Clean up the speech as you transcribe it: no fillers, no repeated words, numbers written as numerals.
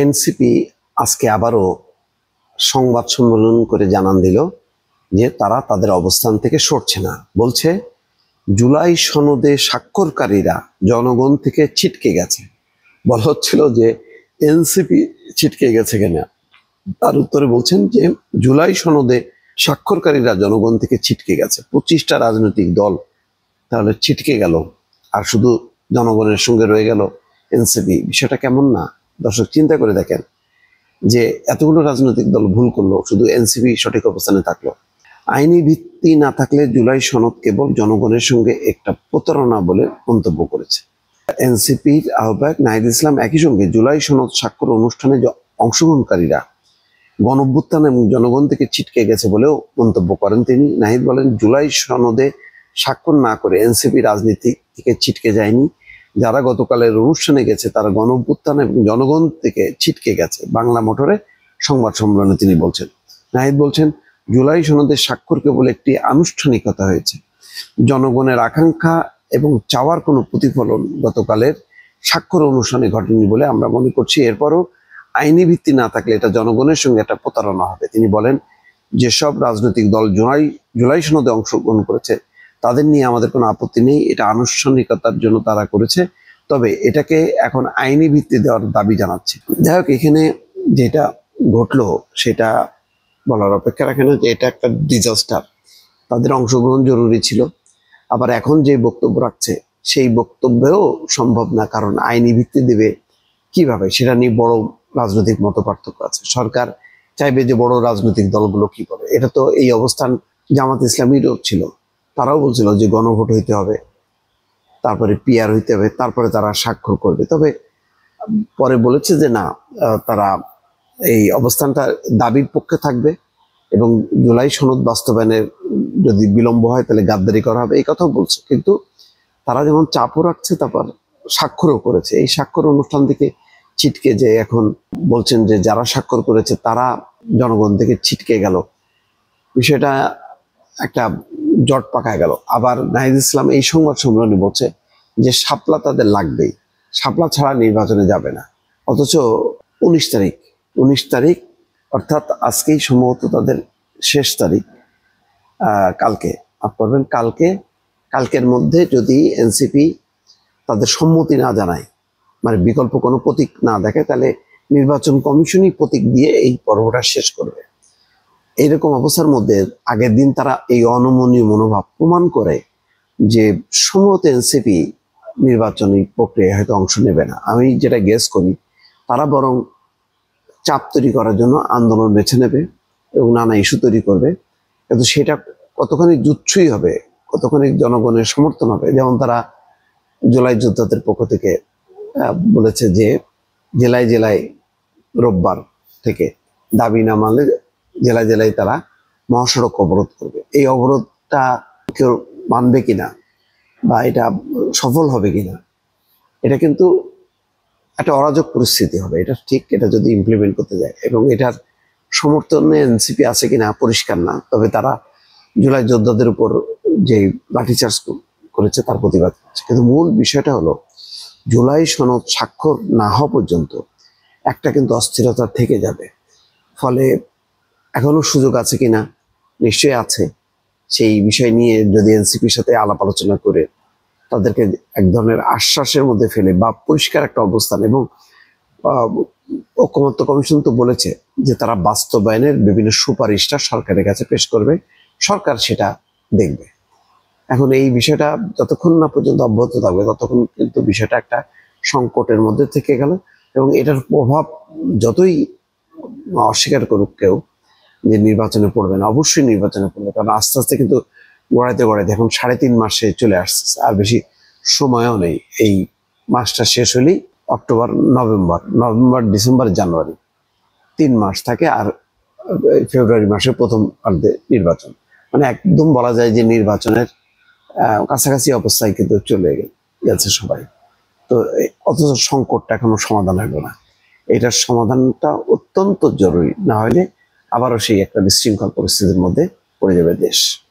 NCP আজকে আবারও সংবাদ সম্মেলন করে জানান দিল যে তারা তাদের অবস্থান থেকে সরছে না। বলছে জুলাই সনদে স্বাক্ষরকারীরা জনগণ থেকে ছিটকে গেছে। বলা হচ্ছিল যে এনসিপি ছিটকে গেছে কেন, তার উত্তরে বলছেন যে জুলাই সনদে স্বাক্ষরকারীরা জনগণ থেকে ছিটকে গেছে। 25টা রাজনৈতিক দল তাহলে ছিটকে গেল আর শুধু জনগণের সঙ্গে রয়ে গেল এনসিপি। বিষয়টা কেমন না দর্শক, চিন্তা করে দেখেন যে এতগুলো রাজনৈতিক দল ভুল করলো, শুধু এনসিপি সঠিক অবস্থানে থাকলো। আইনি ভিত্তি না থাকলে জুলাই সনদ কেবল জনগণের সঙ্গে একটা প্রতারণা বলে মন্তব্য করেছে এনসিপির আহ্বায়ক নাহিদ ইসলাম। একই সঙ্গে জুলাই সনদ স্বাক্ষর অনুষ্ঠানে অংশগ্রহণকারীরা গণঅভ্যুত্থান এবং জনগণ থেকে ছিটকে গেছে বলেও মন্তব্য করেন তিনি। নাহিদ বলেন, জুলাই সনদে স্বাক্ষর না করে এনসিপি রাজনীতি থেকে ছিটকে যায়নি। যারা গতকালের অনুষ্ঠানে গেছে তারা গণঅভ্যুত্থান এবং জনগণ থেকে ছিটকে গেছে। বাংলা মোটরে সংবাদ সম্মেলনে তিনি বলছেন। নাহিদ বলছেন, জুলাই সনদের স্বাক্ষর কেবল একটি আনুষ্ঠানিকতা হয়েছে, জনগণের আকাঙ্ক্ষা এবং চাওয়ার কোনো প্রতিফলন গতকালের স্বাক্ষর অনুষ্ঠানে ঘটেনি বলে আমরা মনে করছি। এরপরও আইনি ভিত্তি না থাকলে এটা জনগণের সঙ্গে একটা প্রতারণা হবে। তিনি বলেন, যেসব রাজনৈতিক দল জুলাই সনদে অংশগ্রহণ করেছে তাদের নিয়ে আমাদের কোনো আপত্তি নেই, এটা আনুষ্ঠানিকতার জন্য তারা করেছে, তবে এটাকে এখন আইনি ভিত্তি দেওয়ার দাবি জানাচ্ছে। যাই হোক, এখানে যেটা ঘটলো সেটা বলার অপেক্ষা রাখে না যে এটা একটা ডিজাস্টার। তাদের অংশগ্রহণ জরুরি ছিল, আবার এখন যে বক্তব্য রাখছে সেই বক্তব্যেও সম্ভব না, কারণ আইনি ভিত্তি দেবে কিভাবে সেটা নিয়ে বড় রাজনৈতিক মত পার্থক্য আছে। সরকার চাইবে যে বড় রাজনৈতিক দলগুলো কি করে। এটা তো এই অবস্থান জামাত ইসলামীরও ছিল, তারাও বলছিল যে গণভোট হইতে হবে, তারপরে পিআর হইতে হবে, তারপরে তারা স্বাক্ষর করবে। তবে পরে বলেছে যে না, তারা এই অবস্থানটা দাবির পক্ষে থাকবে এবং জুলাই সনদ বাস্তবায়নের যদি বিলম্ব হয় তাহলে গাদ্দারি করা হবে, এই কথাও বলছে। কিন্তু তারা যেমন চাপও রাখছে, তারপর স্বাক্ষরও করেছে। এই স্বাক্ষর অনুষ্ঠান থেকে ছিটকে যে এখন বলছেন যে যারা স্বাক্ষর করেছে তারা জনগণ থেকে ছিটকে গেল, বিষয়টা একটা জট পাকায় গেল। আবার নাহিদ ইসলাম এই সংবাদ সম্মেলনে বলছে যে শাপলা তাদের লাগবেই, শাপলা ছাড়া নির্বাচনে যাবে না। অথচ 19 তারিখ অর্থাৎ আজকেই সম্ভবত তাদের শেষ তারিখ। কালকে করবেন, কালকের মধ্যে যদি এনসিপি তাদের সম্মতি না জানায়, মানে বিকল্প কোনো প্রতীক না দেখে, তাহলে নির্বাচন কমিশনই প্রতীক দিয়ে এই পর্বটা শেষ করবে। এইরকম অবস্থার মধ্যে আগের দিন তারা এই অনমনীয় মনোভাব প্রমাণ করে যে সম্ভবত এনসিপি নির্বাচনী প্রক্রিয়ায় হয়তো অংশ নেবে না। আমি যেটা গেস করি, তারা বরং চাপ তৈরি করার জন্য আন্দোলন বেছে নেবে এবং নানা ইস্যু তৈরি করবে, কিন্তু সেটা কতখানি জুচ্ছুই হবে, কতখানি জনগণের সমর্থন হবে। যেমন তারা জুলাই যোদ্ধাদের পক্ষ থেকে বলেছে যে জেলায় জেলায় রোববার থেকে দাবি না মানলে জেলায় জেলায় তারা মহাসড়ক অবরোধ করবে। এই অবরোধটা কেউ মানবে কিনা বা এটা সফল হবে কিনা, এটা কিন্তু একটা অরাজক পরিস্থিতি হবে, এটা ঠিক। এটা যদি ইমপ্লিমেন্ট করতে যায় এবং এটার সমর্থনে এনসিপি আছে কিনা পরিষ্কার না, তবে তারা জুলাই যোদ্ধাদের উপর যে লাঠিচার্জ করেছে তার প্রতিবাদ করছে। কিন্তু মূল বিষয়টা হলো জুলাই সনদ স্বাক্ষর না হওয়া পর্যন্ত একটা কিন্তু অস্থিরতা থেকে যাবে। ফলে এখনো সুযোগ আছে কিনা, নিশ্চয়ই আছে। সেই বিষয় নিয়ে যদি এনসিপির সাথে আলাপ আলোচনা করে তাদেরকে এক ধরনের আশ্বাসের মধ্যে ফেলে বা পরিষ্কার একটা অবস্থান, এবং ঐকমত্য কমিশন তো বলেছে যে তারা বাস্তবায়নের বিভিন্ন সুপারিশটা সরকারের কাছে পেশ করবে, সরকার সেটা দেখবে। এখন এই বিষয়টা যতক্ষণ না পর্যন্ত অব্যাহত থাকবে ততক্ষণ কিন্তু বিষয়টা একটা সংকটের মধ্যে থেকে গেল, এবং এটার প্রভাব যতই অস্বীকার করুক কেউ যে নির্বাচনে পড়বে না, অবশ্যই নির্বাচনে পড়বে। কারণ আস্তে আস্তে কিন্তু গড়াইতে এখন 3.5 মাসে চলে আসছে, আর বেশি সময়ও নেই। এই মাসটা শেষ হলেই অক্টোবর, নভেম্বর, ডিসেম্বর, জানুয়ারি 3 মাস থাকে, আর ফেব্রুয়ারি মাসের প্রথম অর্ধে নির্বাচন। মানে একদম বলা যায় যে নির্বাচনের কাছাকাছি অবস্থায় কিন্তু চলে গেছে সবাই। তো অথচ সংকটটা এখনো সমাধান হলো না। এটার সমাধানটা অত্যন্ত জরুরি, না হলে আবারও সেই একটা বিশৃঙ্খল পরিস্থিতির মধ্যে পড়ে যাবে দেশ।